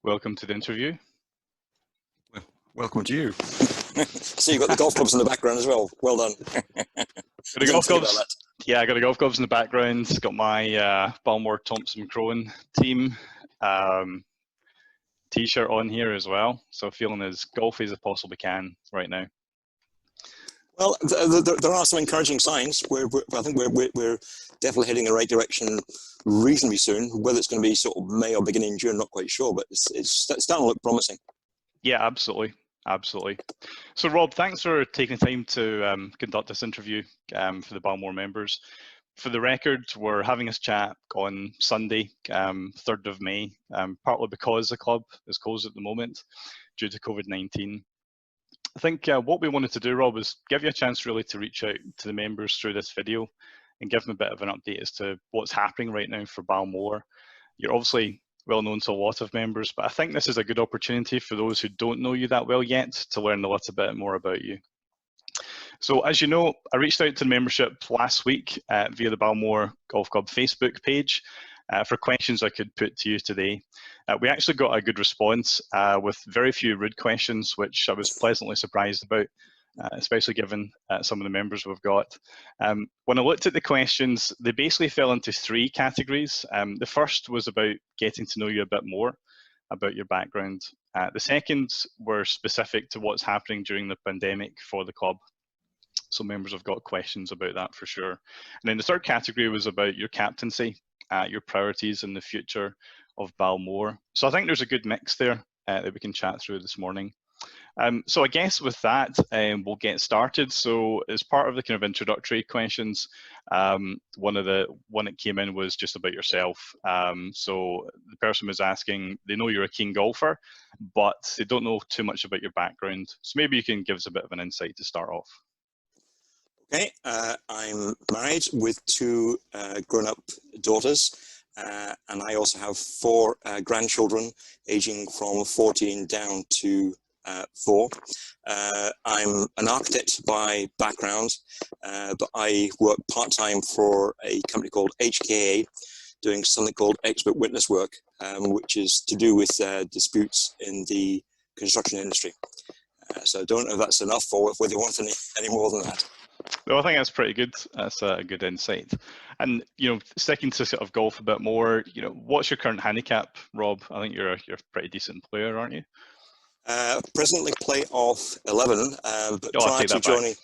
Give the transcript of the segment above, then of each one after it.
Welcome to the interview. Well, welcome to you. So you've got the golf clubs in the background as well. Well done. Got the golf clubs. Yeah, I got the golf clubs in the background. Got my Balmore Thompson Crone team t-shirt on here as well. So feeling as golfy as I possibly can right now. Well, there are some encouraging signs. I think we're definitely heading in the right direction reasonably soon. Whether it's going to be sort of May or beginning June, not quite sure, but it's starting to look promising. Yeah, absolutely. Absolutely. So Rob, thanks for taking the time to conduct this interview for the Balmore members. For the record, we're having this chat on Sunday, 3rd of May, partly because the club is closed at the moment due to COVID-19. I think what we wanted to do, Rob, is give you a chance really to reach out to the members through this video and give them a bit of an update as to what's happening right now for Balmore. You're obviously well known to a lot of members, but I think this is a good opportunity for those who don't know you that well yet to learn a little bit more about you. So as you know, I reached out to the membership last week via the Balmore Golf Club Facebook page for questions I could put to you today. We actually got a good response with very few rude questions, which I was pleasantly surprised about, especially given some of the members we've got. When I looked at the questions, they basically fell into 3 categories. The first was about getting to know you a bit more about your background. The second were specific to what's happening during the pandemic for the club. So members have got questions about that for sure. And then the third category was about your captaincy, your priorities in the future of Balmore. So I think there's a good mix there that we can chat through this morning. So I guess with that, we'll get started. So as part of the kind of introductory questions, one that came in was just about yourself. So the person was asking, they know you're a keen golfer, but they don't know too much about your background. So maybe you can give us a bit of an insight to start off. Okay, I'm married with 2 grown-up daughters, and I also have 4 grandchildren aging from 14 down to 4. I'm an architect by background, but I work part-time for a company called HKA, doing something called expert witness work, which is to do with disputes in the construction industry. So I don't know if that's enough or whether you want any more than that. No, I think that's pretty good. That's a good insight. And sticking to sort of golf a bit more, what's your current handicap, Rob? I think you're a pretty decent player, aren't you? Presently play off 11, but prior to joining,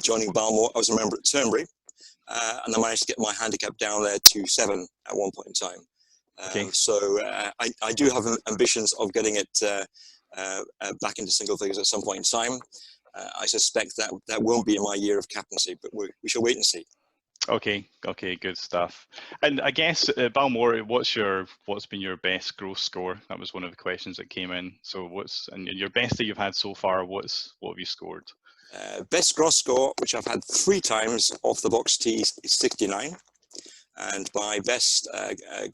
joining Balmore, I was a member at Turnberry, and I managed to get my handicap down there to 7 at one point in time. Okay. So I do have ambitions of getting it back into single figures at some point in time. I suspect that won't be in my year of captaincy, but we shall wait and see. Okay, good stuff. And I guess Balmore, what's been your best gross score? That was one of the questions that came in. So and your best that you've had so far? What have you scored? Best gross score, which I've had 3 times off the box tees, is 69, and my best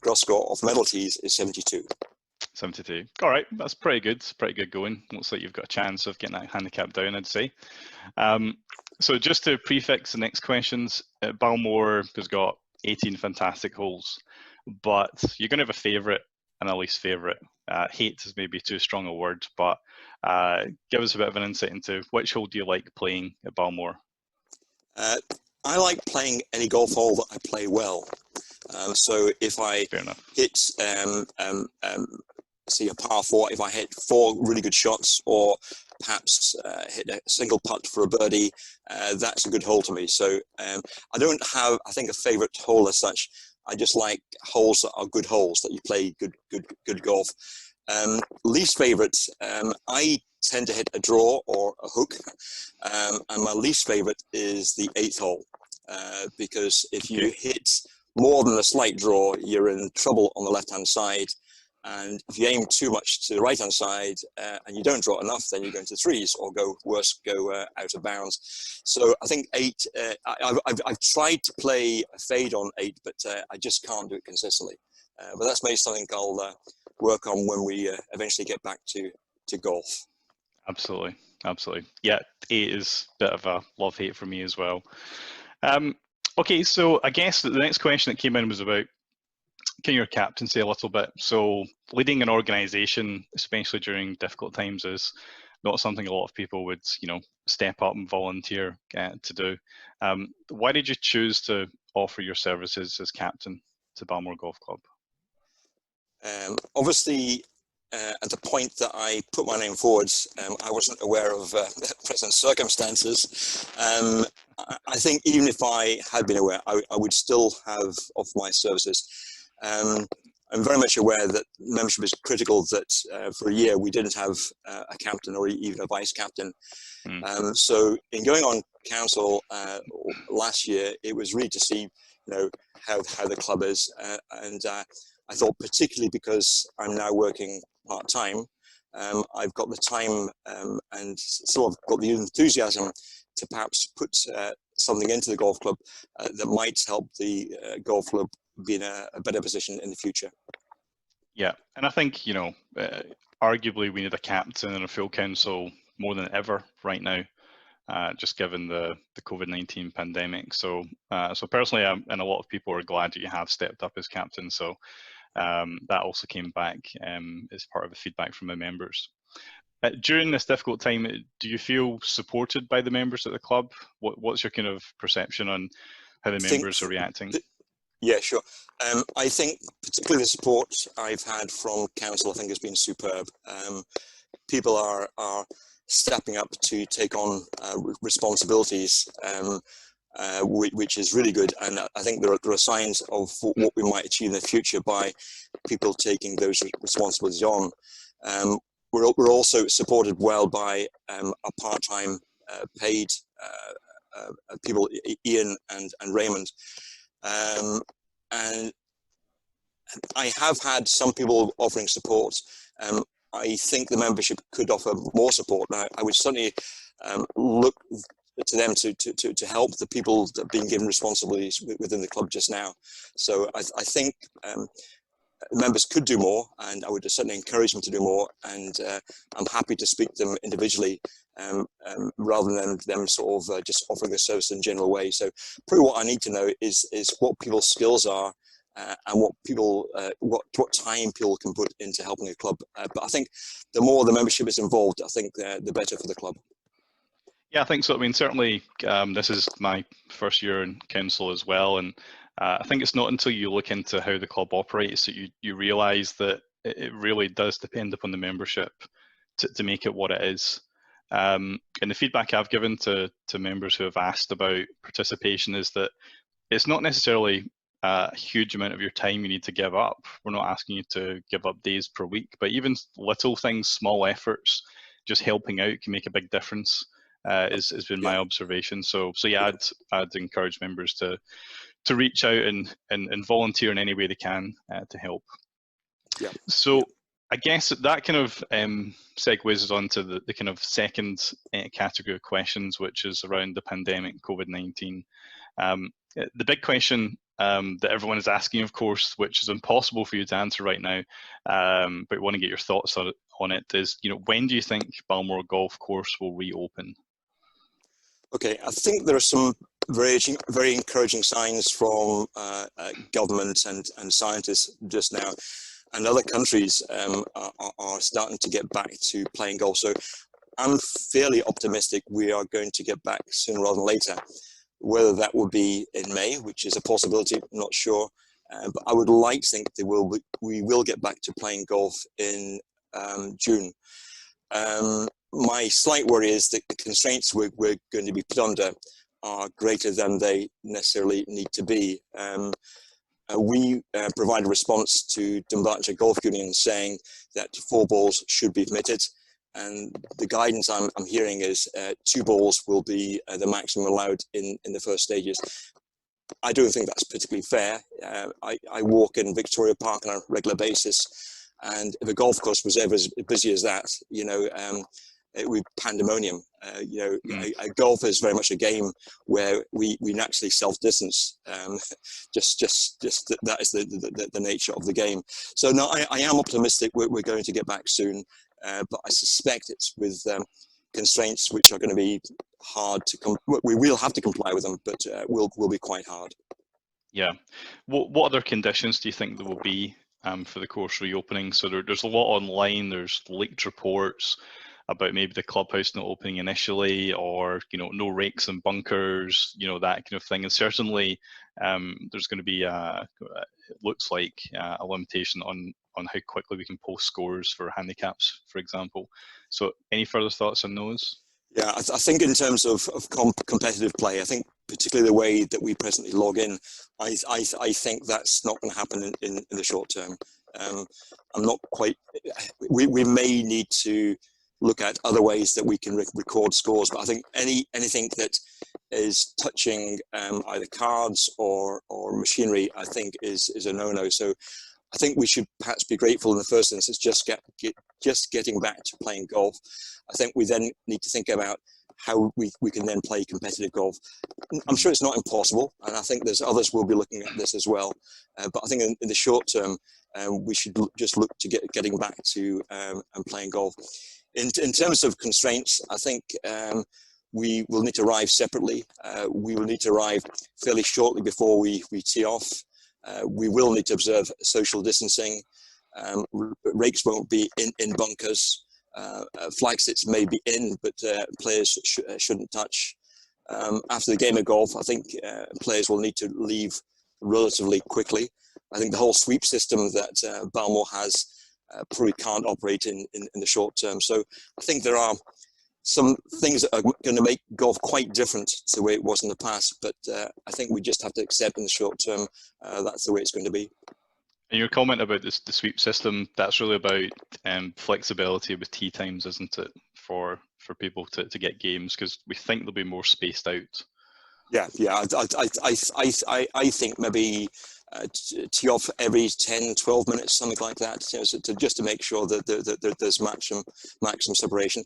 gross score off medal tees is 72. 72. All right, that's pretty good. Pretty good going. Looks like you've got a chance of getting that handicap down, I'd say. So just to prefix the next questions, Balmore has got 18 fantastic holes, but you're going to have a favourite and a least favourite. Hate is maybe too strong a word, but give us a bit of an insight into which hole do you like playing at Balmore? I like playing any golf hole that I play well. So if I hit see a par 4, if I hit 4 really good shots, or perhaps hit a single putt for a birdie, that's a good hole to me. So I don't have, I think, a favourite hole as such. I just like holes that are good holes, that you play good golf. Least favourite, I tend to hit a draw or a hook, and my least favourite is the 8th hole, because if you hit more than a slight draw, you're in trouble on the left-hand side. And if you aim too much to the right-hand side and you don't draw enough, then you go into 3s, or go out of bounds. So I think 8, I've tried to play a fade on 8, but I just can't do it consistently. But that's maybe something I'll work on when we eventually get back to golf. Absolutely. Yeah, 8 is a bit of a love-hate for me as well. Okay, so I guess the next question that came in was about kind of your captaincy a little bit. So leading an organisation, especially during difficult times, is not something a lot of people would, step up and volunteer to do. Why did you choose to offer your services as captain to Balmore Golf Club? Obviously, at the point that I put my name forwards, I wasn't aware of present circumstances. I think even if I had been aware, I would still have offered my services. I'm very much aware that membership is critical, that for a year we didn't have a captain or even a vice captain. So in going on council last year, it was really to see how the club is, and I thought, particularly because I'm now working part-time, I've got the time and sort of got the enthusiasm to perhaps put something into the golf club that might help the golf club be in a better position in the future. Yeah, and I think, arguably we need a captain and a full council more than ever right now, just given the COVID-19 pandemic. So personally, and a lot of people are glad that you have stepped up as captain. So that also came back as part of the feedback from the members. During this difficult time, do you feel supported by the members at the club? What's your kind of perception on how the members are reacting? Yeah, sure. I think particularly the support I've had from council, I think, has been superb. People are stepping up to take on responsibilities, which is really good. And I think there are signs of what we might achieve in the future by people taking those responsibilities on. We're also supported well by our part-time paid people, Ian and Raymond. And I have had some people offering support. I think the membership could offer more support. Now, I would certainly look to them to help the people that are being given responsibilities within the club just now. So I think members could do more, and I would certainly encourage them to do more. And I'm happy to speak to them individually rather than them sort of just offering the service in a general way. So probably what I need to know is what people's skills are and what time people can put into helping a club. But I think the more the membership is involved, I think the better for the club. Yeah, I think so. I mean, certainly this is my first year in council as well, and I think it's not until you look into how the club operates that you realise that it really does depend upon the membership to make it what it is. And the feedback I've given to members who have asked about participation is that it's not necessarily a huge amount of your time you need to give up. We're not asking you to give up days per week, but even little things, small efforts, just helping out can make a big difference. Has been my observation. So yeah, I'd encourage members to reach out and volunteer in any way they can to help. Yeah. So I guess that kind of segues us on to the kind of second category of questions, which is around the pandemic, COVID-19. The big question that everyone is asking, of course, which is impossible for you to answer right now, but we want to get your thoughts on it, is, when do you think Balmoral Golf Course will reopen? Okay, I think there are some very encouraging signs from government and scientists just now, and other countries are starting to get back to playing golf. So I'm fairly optimistic we are going to get back sooner rather than later. Whether that will be in May, which is a possibility, I'm not sure, but I would like to think we will get back to playing golf in June. My slight worry is that the constraints we're going to be put under are greater than they necessarily need to be. We provide a response to Dunbartonshire Golf Union saying that 4 balls should be permitted, and the guidance I'm hearing is 2 balls will be the maximum allowed in the first stages. I don't think that's particularly fair. I walk in Victoria Park on a regular basis, and if a golf course was ever as busy as that, it would be pandemonium. Golf is very much a game where we naturally self-distance. Just that is the nature of the game. So no, I am optimistic we're going to get back soon, but I suspect it's with constraints which are going to be hard to we will have to comply with them, but will be quite hard. Yeah. What other conditions do you think there will be for the course reopening? So there's a lot online. There's leaked reports about maybe the clubhouse not opening initially, or no rakes and bunkers, that kind of thing. And certainly there's going to be it looks like a limitation on how quickly we can post scores for handicaps, for example. So any further thoughts on those? Yeah, I think in terms of competitive play, I think particularly the way that we presently log in, I think that's not going to happen in the short term. I'm not quite. We may need to look at other ways that we can record scores, but I think anything that is touching either cards or machinery, I think is a no-no. So I think we should perhaps be grateful in the first instance just getting back to playing golf. I think we then need to think about how we can then play competitive golf. I'm sure it's not impossible, and I think there's others will be looking at this as well. But I think in the short term, we should just look to getting back to and playing golf. In terms of constraints, I think we will need to arrive separately. We will need to arrive fairly shortly before we tee off. We will need to observe social distancing. Rakes won't be in bunkers. Flag sits may be in, but players shouldn't touch. After the game of golf, I think players will need to leave relatively quickly. I think the whole sweep system that Balmoral has probably can't operate in the short term. So I think there are some things that are going to make golf quite different to the way it was in the past, but I think we just have to accept in the short term that's the way it's going to be. And your comment about the sweep system, that's really about flexibility with tee times, isn't it, for people to get games, because we think they'll be more spaced out. Yeah. I think maybe tee off every 10, 12 minutes, something like that, so just to make sure that there's maximum separation.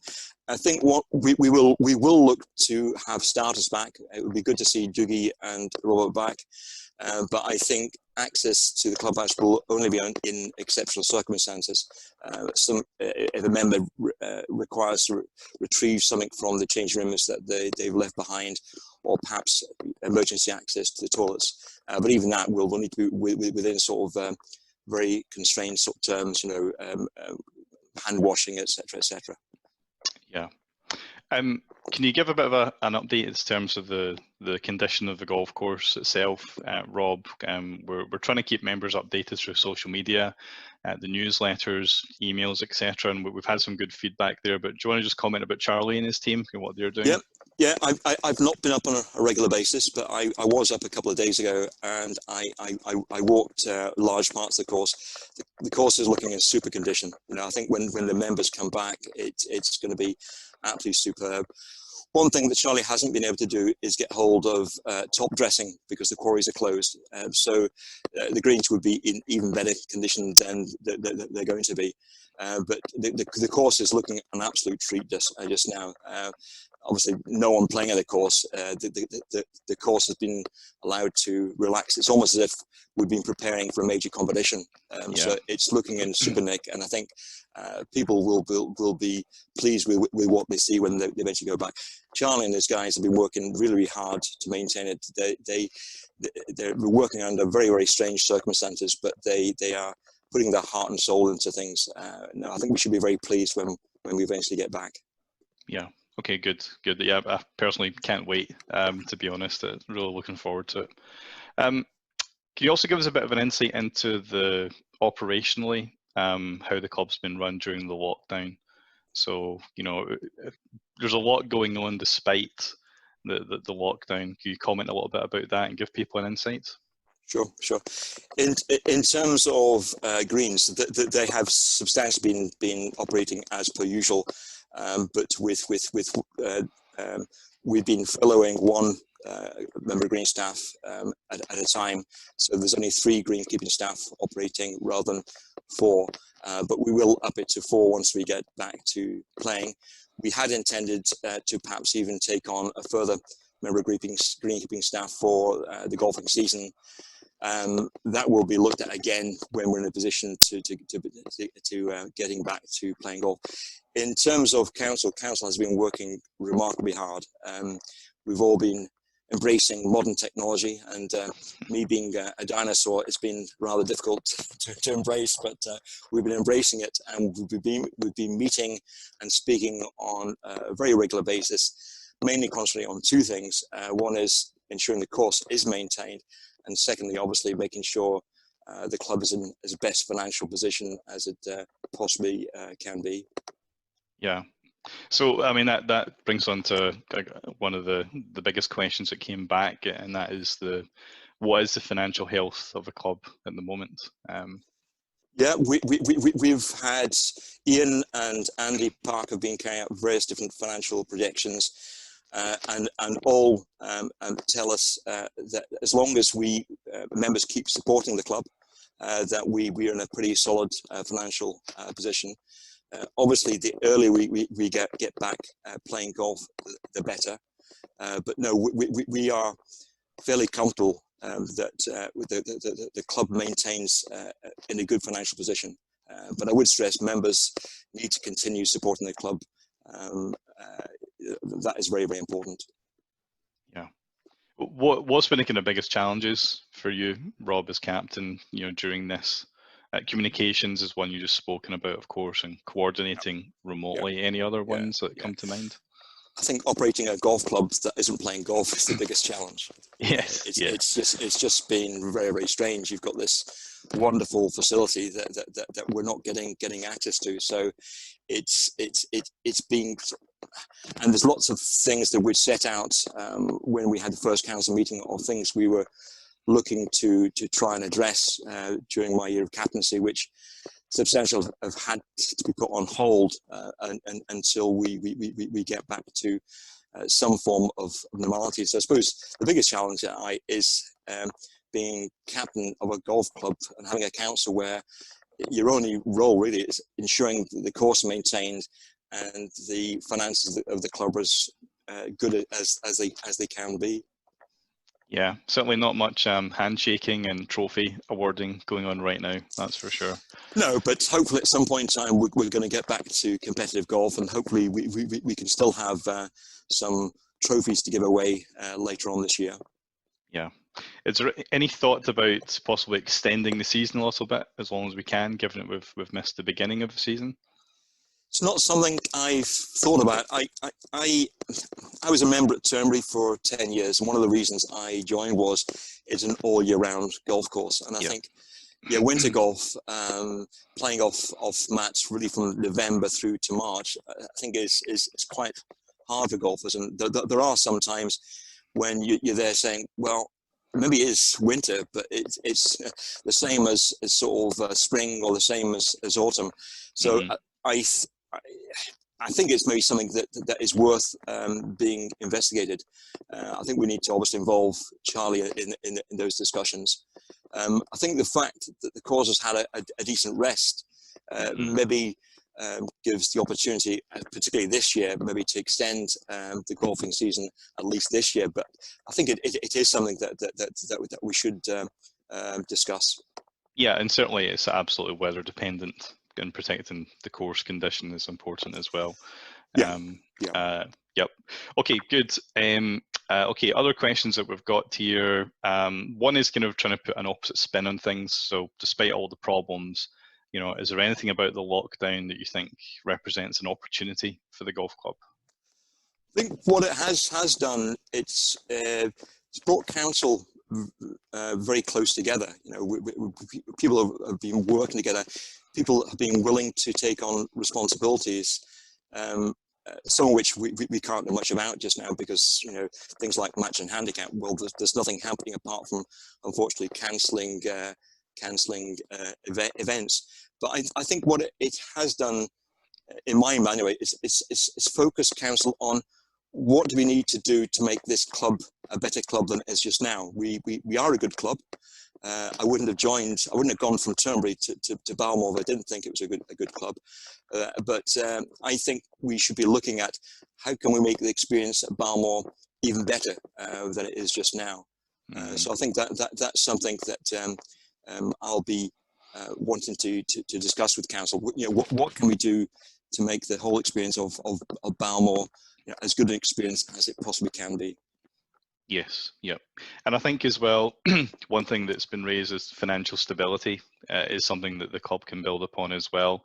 I think what we will look to have starters back. It would be good to see Dougie and Robert back, but I think access to the clubhouse will only be in exceptional circumstances. If a member requires to retrieve something from the changing rooms that they've left behind, or perhaps emergency access to the toilets. But even that will need to be within sort of very constrained sort of terms, hand washing, etc., etc. Yeah. Can you give a bit of an update in terms of the condition of the golf course itself, Rob? We're trying to keep members updated through social media, the newsletters, emails, etc. And we've had some good feedback there. But do you want to just comment about Charlie and his team and what they're doing? Yeah. I've not been up on a regular basis, but I was up a couple of days ago, and I walked large parts of the course. The course is looking in super condition. I think when the members come back, it's going to be absolutely superb. One thing that Charlie hasn't been able to do is get hold of top dressing because the quarries are closed. So the greens would be in even better condition than they're going to be. But the course is looking an absolute treat just now. Obviously, no one playing at the course. The course has been allowed to relax. It's almost as if we've been preparing for a major competition. So it's looking in super nick, and I think people will be pleased with what they see when they eventually go back. Charlie and his guys have been working really, really hard to maintain it. They're working under very, very strange circumstances, but they are putting their heart and soul into things. No, I think we should be very pleased when we eventually get back. Yeah. Okay, good. Yeah, I personally can't wait, to be honest. Really looking forward to it. Can you also give us a bit of an insight into the operationally, how the club's been run during the lockdown? So, there's a lot going on despite the lockdown. Can you comment a little bit about that and give people an insight? Sure. In terms of greens, they have substantially been operating as per usual, but we've been furloughing one member of green staff at a time, so there's only 3 greenkeeping staff operating rather than 4. But we will up it to 4 once we get back to playing. We had intended to perhaps even take on a further member of greenkeeping staff for the golfing season. That will be looked at again when we're in a position to getting back to playing golf. In terms of council has been working remarkably hard. We've all been embracing modern technology, and me being a dinosaur, it's been rather difficult to embrace, but we've been embracing it, and we've been meeting and speaking on a very regular basis, mainly concentrating on two things. One is ensuring the course is maintained, and secondly, obviously, making sure the club is in as best financial position as it possibly can be. Yeah. So, I mean, that brings on to one of the biggest questions that came back, and that is what is the financial health of a club at the moment? Yeah, we've had Ian and Andy Park have been carrying out various different financial projections, and all tell us that as long as we members keep supporting the club, that we are in a pretty solid financial position. Obviously, the earlier we get back playing golf, the better. But no, we are fairly comfortable that the club maintains in a good financial position. But I would stress members need to continue supporting the club. That is very, very important. Yeah. What's been the kind of biggest challenges for you, Rob, as captain, during this? Communications is one you just spoken about, of course, and coordinating remotely. Any other ones that come to mind? I think operating a golf club that isn't playing golf is the biggest challenge. Yes, it's just been very, very strange. You've got this wonderful facility that we're not getting access to. So it's been, and there's lots of things that we set out when we had the first council meeting, of things we were looking to try and address during my year of captaincy, which substantial have had to be put on hold until we get back to some form of normality. So I suppose the biggest challenge is being captain of a golf club and having a council where your only role really is ensuring that the course maintained and the finances of the club are as good as they can be. Yeah, certainly not much handshaking and trophy awarding going on right now, that's for sure. No, but hopefully at some point in time we're going to get back to competitive golf, and hopefully we can still have some trophies to give away later on this year. Yeah. Is there any thought about possibly extending the season a little bit, as long as we can, given that we've missed the beginning of the season? It's not something I've thought about. I was a member at Turnberry for 10 years, and one of the reasons I joined was it's an all year round golf course, and I think winter golf, playing off mats really from November through to March, I think is quite hard for golfers, and there are some times when you're there saying, well, maybe it is winter, but it's the same as sort of spring, or the same as autumn. So I think it's maybe something that is worth being investigated. I think we need to obviously involve Charlie in those discussions. I think the fact that the course has had a decent rest maybe gives the opportunity, particularly this year, maybe to extend the golfing season at least this year. But I think it is something that we should discuss. Yeah, and certainly it's absolutely weather dependent, and protecting the course condition is important as well. Yep. Okay, good. Okay, other questions that we've got here. One is kind of trying to put an opposite spin on things. So despite all the problems, is there anything about the lockdown that you think represents an opportunity for the golf club? I think what it has done, it's brought council very close together. People have been working together. People have been willing to take on responsibilities, some of which we can't know much about just now, because things like match and handicap, well, there's nothing happening apart from, unfortunately, cancelling events. But I think what it has done, in my mind anyway, is focus council on what do we need to do to make this club a better club than it is just now. We are a good club. I wouldn't have gone from Turnberry to Balmoral if I didn't think it was a good club. But I think we should be looking at how can we make the experience at Balmoral even better than it is just now. So I think that's something that I'll be wanting to discuss with council. What can we do to make the whole experience of Balmoral as good an experience as it possibly can be. Yes, yep. And I think as well, one thing that's been raised is financial stability is something that the club can build upon as well.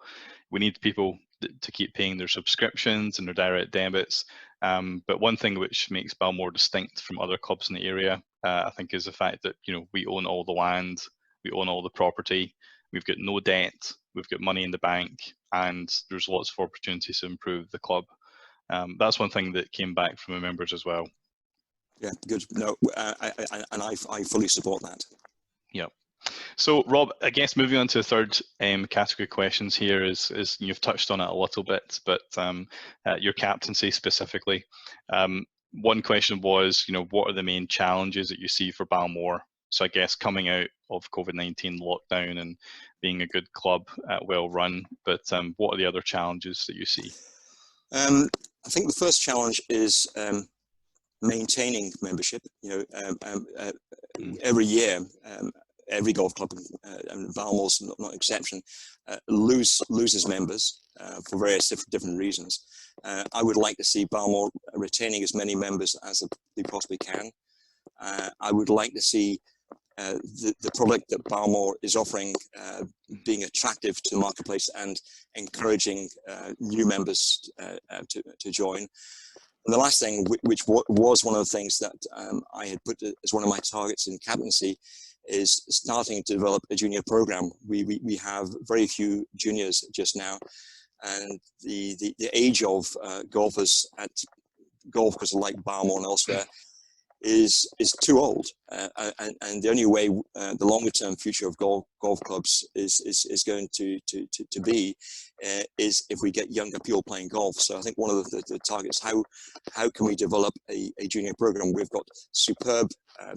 We need people to keep paying their subscriptions and their direct debits. But one thing which makes Balmore distinct from other clubs in the area, I think, is the fact that, you know, we own all the land, we own all the property, we've got no debt, we've got money in the bank, and there's lots of opportunities to improve the club. That's one thing that came back from the members as well. Yeah, good. No, I fully support that. Yep. So, Rob, I guess moving on to the third category questions here is you've touched on it a little bit, but your captaincy specifically. One question was, you know, what are the main challenges that you see for Balmore? So, I guess coming out of COVID-19 lockdown and being a good club, well run, but what are the other challenges that you see? I think the first challenge is maintaining membership. You know, every year, every golf club, and Balmore's not exception, loses members for various different reasons. I would like to see Balmore retaining as many members as they possibly can. I would like to see the product that Balmore is offering being attractive to the marketplace and encouraging new members to join. And the last thing, which was one of the things that I had put as one of my targets in captaincy, is starting to develop a junior program. We have very few juniors just now, and the age of golfers at golf courses like Balmoral and elsewhere is too old, and the only way the longer term future of golf clubs is going to be is if we get younger people playing golf. So I think one of the targets, how can we develop a junior program? We've got superb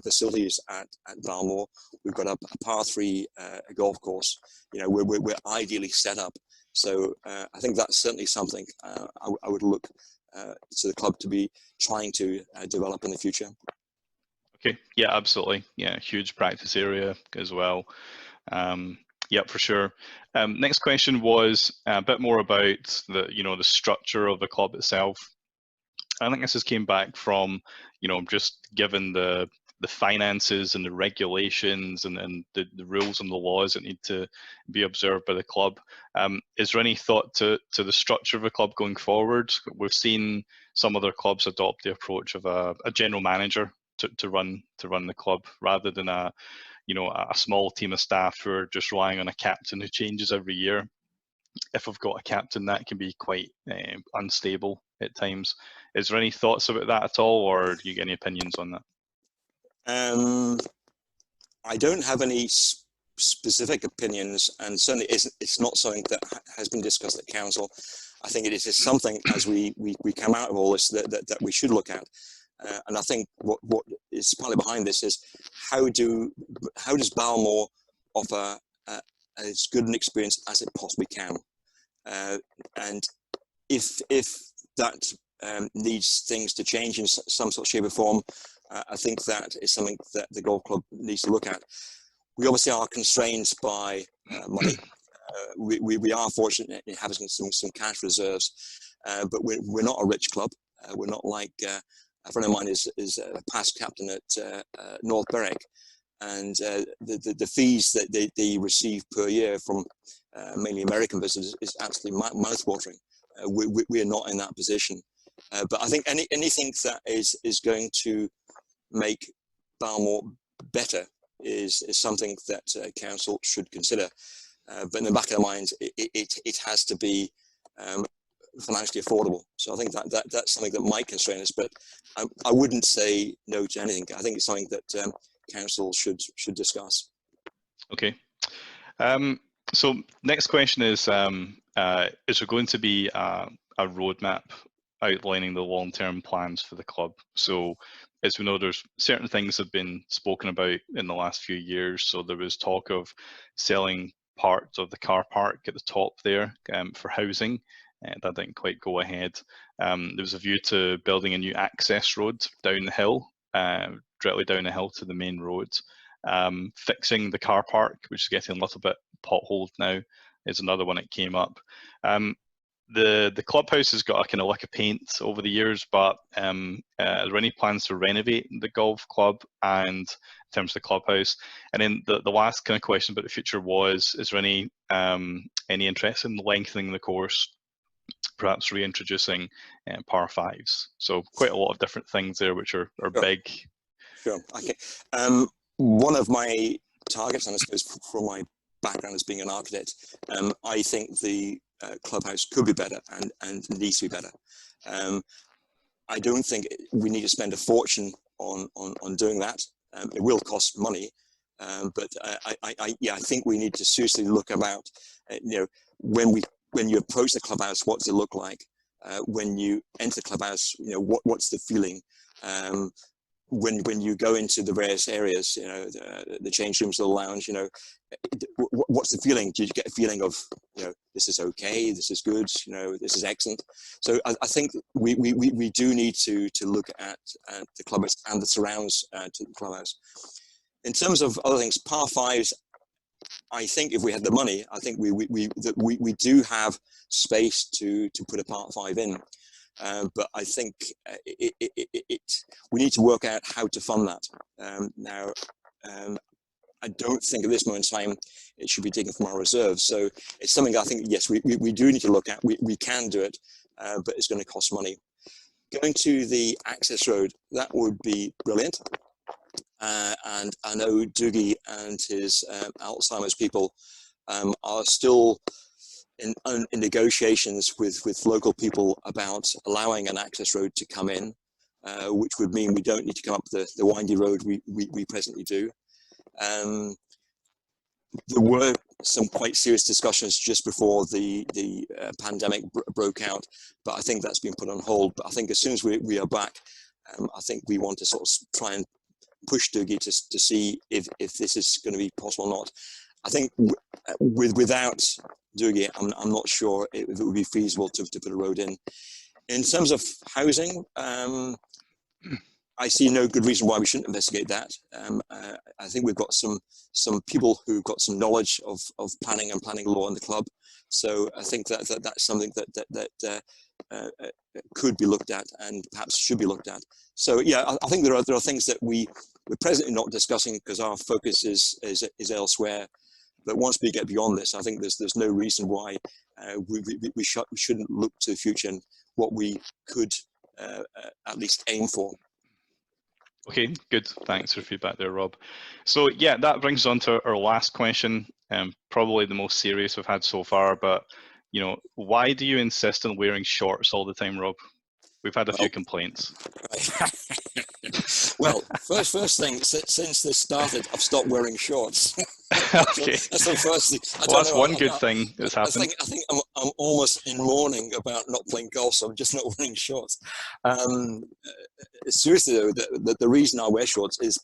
facilities at Balmoral. We've got a par 3 golf course. You know, we're ideally set up. So I think that's certainly something I would look to the club to be trying to develop in the future. Okay, yeah, absolutely. Yeah, huge practice area as well. Yeah, for sure. Next question was a bit more about the structure of the club itself. I think this has came back from, just given the finances and the regulations and the rules and the laws that need to be observed by the club. Is there any thought to the structure of a club going forward? We've seen some other clubs adopt the approach of a general manager to run the club rather than a small team of staff who are just relying on a captain who changes every year. If I've got a captain, that can be quite unstable at times. Is there any thoughts about that at all, or do you get any opinions on that? I don't have any specific opinions, and certainly it's not something that has been discussed at council. I think it is something as we come out of all this that we should look at. And I think what is partly behind this is how does Balmore offer as good an experience as it possibly can, and if that needs things to change in some sort of shape or form, I think that is something that the golf club needs to look at. We obviously are constrained by money. We are fortunate in having some cash reserves, but we're not a rich club. We're not like a friend of mine is a past captain at North Berwick, and the fees that they receive per year from mainly American visitors is absolutely mouthwatering. We are not in that position, but I think anything that is going to make Balmore better is something that council should consider. But in the back of their minds, it has to be financially affordable. So I think that's something that might constrain us, but I wouldn't say no to anything. I think it's something that council should discuss. Okay. So next question is there going to be a roadmap outlining the long-term plans for the club? So as we know, there's certain things have been spoken about in the last few years. So there was talk of selling parts of the car park at the top there for housing. That didn't quite go ahead. There was a view to building a new access road down the hill, directly down the hill to the main road. Fixing the car park, which is getting a little bit potholed now, is another one that came up. The clubhouse has got a kind of lick of paint over the years, but are there any plans to renovate the golf club and in terms of the clubhouse? And then the last kind of question about the future was, is there any interest in lengthening the course, perhaps reintroducing par fives? So quite a lot of different things there, which are Sure. big. Sure. Okay. One of my targets, and I suppose from my background as being an architect, I think the clubhouse could be better and needs to be better. I don't think we need to spend a fortune on doing that. It will cost money, but I think we need to seriously look about, when you approach the clubhouse, what does it look like? When you enter the clubhouse, what's the feeling? When you go into the various areas, the change rooms, the lounge, what's the feeling? Do you get a feeling of, this is okay, this is good, this is excellent? So I think we do need to look at the clubhouse and the surrounds to the clubhouse. In terms of other things, par fives, I think if we had the money, I think we do have space to put a par five in. But I think we need to work out how to fund that. Now, I don't think at this moment in time it should be taken from our reserves. So it's something I think, yes, we do need to look at. We can do it, but it's going to cost money. Going to the access road, that would be brilliant. And I know Doogie and his Alzheimer's people are still in negotiations with local people about allowing an access road to come in, which would mean we don't need to come up the windy road we presently do. There were some quite serious discussions just before the pandemic broke out, but I think that's been put on hold. But I think as soon as we are back, I think we want to sort of try and push Doogie to see if this is going to be possible or not. I think without Doogie, I'm not sure if it would be feasible to put a road in. In terms of housing, I see no good reason why we shouldn't investigate that. I think we've got some people who've got some knowledge of planning and planning law in the club. So I think that's something that could be looked at and perhaps should be looked at. So yeah, I think there are things that we're presently not discussing because our focus is elsewhere. But once we get beyond this, I think there's no reason why we shouldn't look to the future and what we could at least aim for. Okay, good. Thanks for feedback there, Rob. So yeah, that brings us on to our last question, probably the most serious we've had so far, but why do you insist on wearing shorts all the time, Rob? We've had a few complaints. Well, first thing, since this started, I've stopped wearing shorts. Okay. That's the first thing. Well, that's one good thing that's happened. I think I'm almost in mourning about not playing golf, so I'm just not wearing shorts. Seriously though, the reason I wear shorts is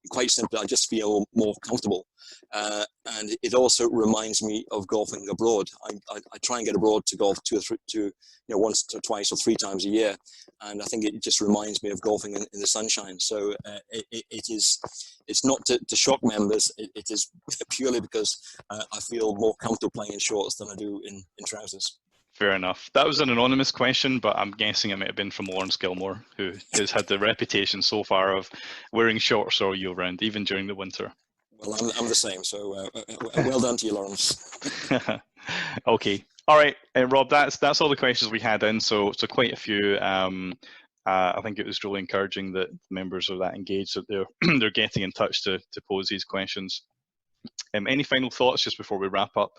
quite simply, I just feel more comfortable. And it also reminds me of golfing abroad. I try and get abroad to golf once or twice or three times a year. And I think it just reminds me of golfing in the sunshine. So it's not to shock members. It is purely because I feel more comfortable playing in shorts than I do in trousers. Fair enough. That was an anonymous question, but I'm guessing it might have been from Lawrence Gilmore, who has had the reputation so far of wearing shorts all year round, even during the winter. Well, I'm the same, so well done to you, Lawrence. Okay. All right, Rob, that's all the questions we had in, so quite a few. I think it was really encouraging that members are that engaged, that they're getting in touch to pose these questions. Any final thoughts just before we wrap up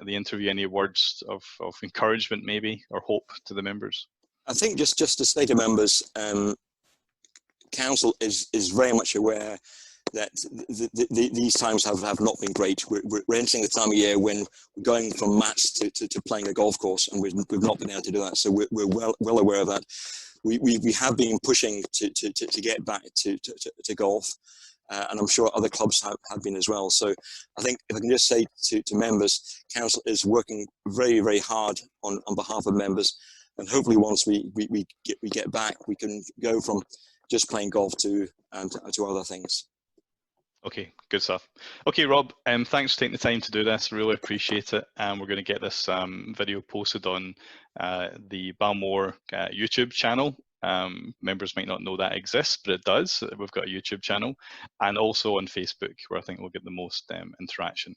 the interview? Any words of encouragement maybe, or hope to the members? I think just to say to members, council is very much aware that these times have not been great. We're entering the time of year when we're going from match to playing a golf course, and we've not been able to do that. So we're well aware of that. We have been pushing to get back to golf, and I'm sure other clubs have been as well. So I think if I can just say to members, council is working very, very hard on behalf of members, and hopefully once we get back, we can go from just playing golf to other things. Okay, good stuff. Okay, Rob, thanks for taking the time to do this. Really appreciate it. And we're going to get this video posted on the Balmore YouTube channel. Members might not know that exists, but it does. We've got a YouTube channel, and also on Facebook, where I think we'll get the most interaction.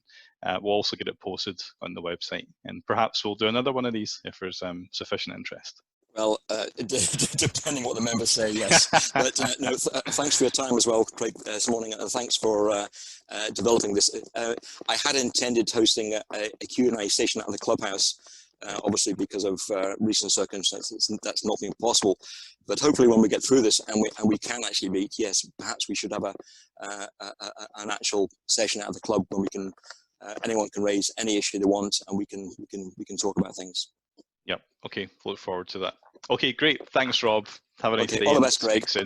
We'll also get it posted on the website, and perhaps we'll do another one of these if there's sufficient interest. Well, depending what the members say, yes. But no, thanks for your time as well, Craig, this morning. Thanks for developing this. I had intended hosting a Q&A session at the clubhouse. Obviously, because of recent circumstances, that's not been possible. But hopefully, when we get through this and we can actually meet, yes, perhaps we should have an actual session at the club when we can. Anyone can raise any issue they want, and we can talk about things. Yep. Okay. Look forward to that. Okay. Great. Thanks, Rob. Have a nice day. All the best, Greg. Speak soon.